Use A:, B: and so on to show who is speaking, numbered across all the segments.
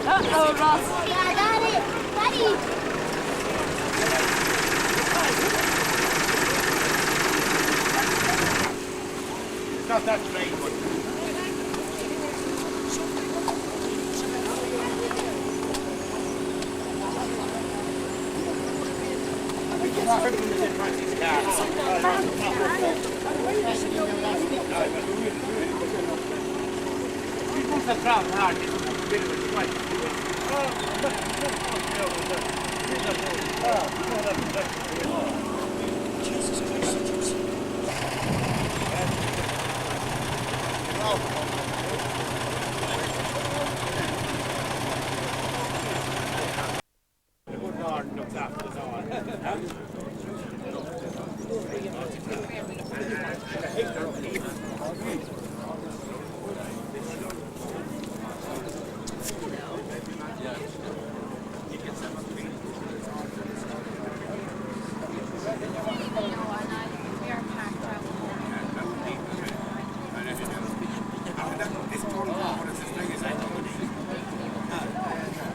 A: Uh-oh, Ross.
B: Yeah, I got it. Daddy.
C: It's not that straight, but...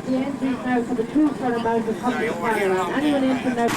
D: The entries now for the troops are about to come to Carrigallen. Anyone in from now?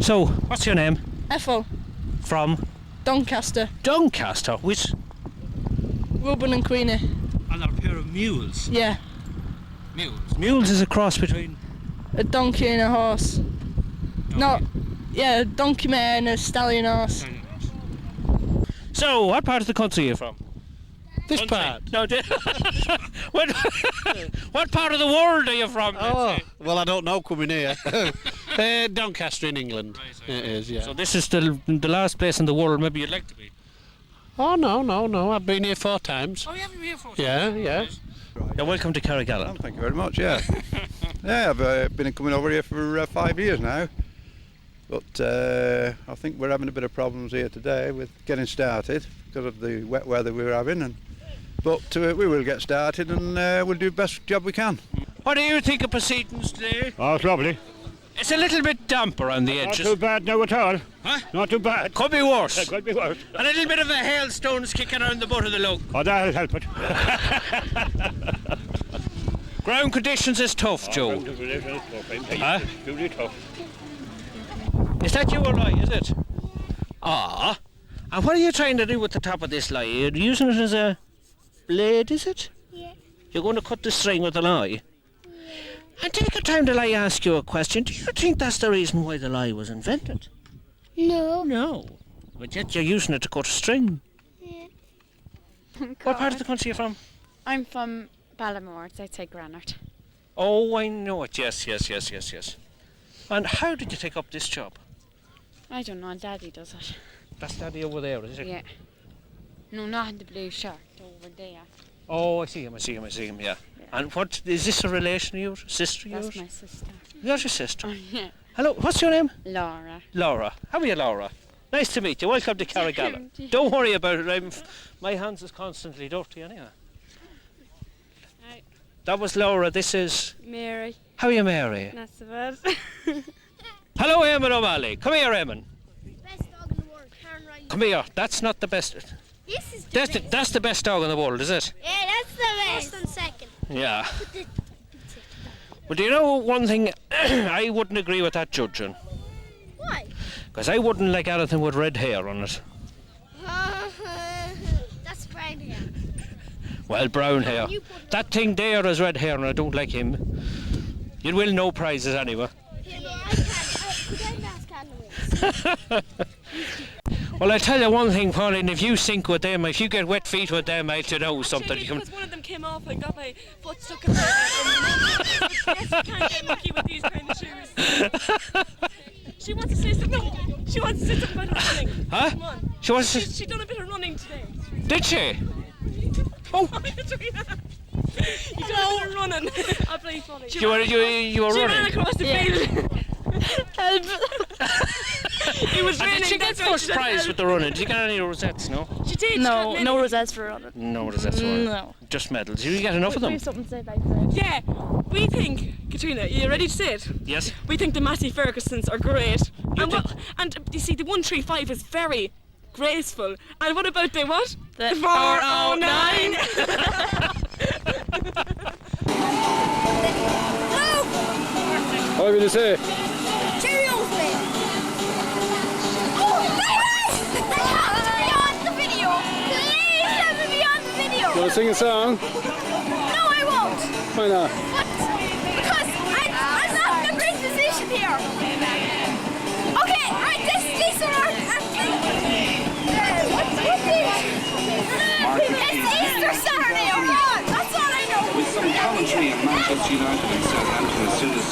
E: So, what's your name?
A: Ethel.
E: From?
A: Doncaster.
E: Doncaster? Which?
A: Reuben and Queenie.
E: And they're a pair of mules.
A: Yeah.
E: Mules? Mules is a cross between?
A: A donkey and a horse.
E: Donkey.
A: No, yeah, a donkey mare and a stallion horse.
E: So, what part of the country are you from?
F: This
E: Country.
F: part?
E: No, what, what part of the world are you from?
F: Oh, well, I don't know coming here. Doncaster in England.
E: Right,
F: It is, yeah.
E: So this is the last place in the world maybe you'd like to be?
F: Oh, no. I've been here 4 times.
E: Oh, you haven't been here 4 times?
F: Yeah.
E: Right. Yeah, welcome to Carrigallen.
C: Oh, thank you very much, yeah. Yeah, I've been coming over here for 5 years now. But I think we're having a bit of problems here today with getting started because of the wet weather we're having. But we will get started and we'll do the best job we can.
E: What do you think of proceedings today?
G: Oh, it's lovely.
E: It's a little bit damp around the edges.
G: Not too bad now at all.
E: Huh?
G: Not too bad.
E: Could be worse.
G: It could be worse.
E: A little bit of a hailstone's kicking around the butt of the lug.
G: Oh, that'll help it.
E: Ground conditions is tough, Joe.
G: Ground conditions is tough.
E: Huh?
G: It's really tough.
E: Is that you or lie, is it? Ah. And what are you trying to do with the top of this lie? You're using it as a blade, is it?
B: Yeah.
E: You're going to cut the string with the lie? And take your time till I ask you a question. Do you think that's the reason why the lie was invented?
B: No.
E: No. But yet you're using it to cut a string.
B: Yeah.
E: What part of the country are you from?
H: I'm from Ballamore, it's outside Granard.
E: Oh, I know it. Yes. And how did you take up this job?
H: I don't know, Daddy does it.
E: That's Daddy over there, is it?
H: Yeah. No, not in the blue shirt, over there.
E: Oh, I see him, yeah. And what, is this a relation of yours? Sister of yours?
H: That's my sister.
E: That's your sister.
H: Yeah.
E: Hello, what's your name?
H: Laura.
E: Laura. How are you, Laura? Nice to meet you. Welcome to Carrigallen. Don't worry about it. My hands is constantly dirty anyway.
I: Hi.
E: That was Laura. This is...
I: Mary.
E: How are you, Mary?
I: Not so bad.
E: Hello, Eamon O'Malley. Come here, Eamon.
B: Best dog in the world, Karen Ryan.
E: Come here. That's not the best.
B: This is the best.
E: That's the best dog in the world, is it?
B: Yeah, that's the best. First and second.
E: Yeah. Well, do you know one thing? I wouldn't agree with that judging.
B: Why?
E: Because I wouldn't like anything with red hair on it.
B: That's brown hair.
E: Well, brown hair. That thing there is red hair and I don't like him. You'd win no prizes anyway.
B: Yeah, no, I can't.
E: Well, I'll tell you one thing, Pauline, if you sink with them, if you get wet feet with them, I'll tell you know something. You can...
I: Because one of them came off and got my foot stuck in there. Yes, you can't get lucky with these kind of shoes. She wants to say something. She wants to say something about her running.
E: Huh?
I: Come on. She done a bit of running today.
E: Did she? Oh.
I: You done a bit of running. I'll play funny.
E: You were
I: She
E: running?
I: ran across the field. Help. It was
E: And
I: raining.
E: did she get first prize with the running? Did you get any rosettes, no?
I: She did.
A: No, no rosettes for running.
E: No rosettes for running.
A: No.
E: Just medals. Did you get enough of them?
A: Something to say about that.
I: Yeah, we think, Katrina, you ready to say it?
E: Yes.
I: We think the Matty Fergusons are great.
E: You
I: And,
E: think-
I: and you see, the 135 is very graceful. And what about the what?
A: The
I: 409.
C: What will you say?
B: Cheerios, man. Oh, guys! They have to be on the video. Please have to be on the video.
C: You want to sing a song?
B: No, I won't.
C: Why not?
B: But because I'm not in a great position here. Okay, right, this are our what's it? It's Easter Saturday, oh God, that's all I know.
J: With some commentary of Manchester United and Southampton, as soon as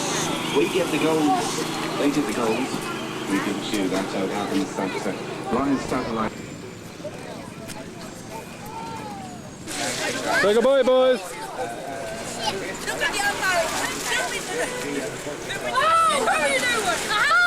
J: we get the goals, they get the goals, we give it to you. That's how it happens. That's it. Lions satellite.
C: Say goodbye, boys.
B: Oh, what are you doing?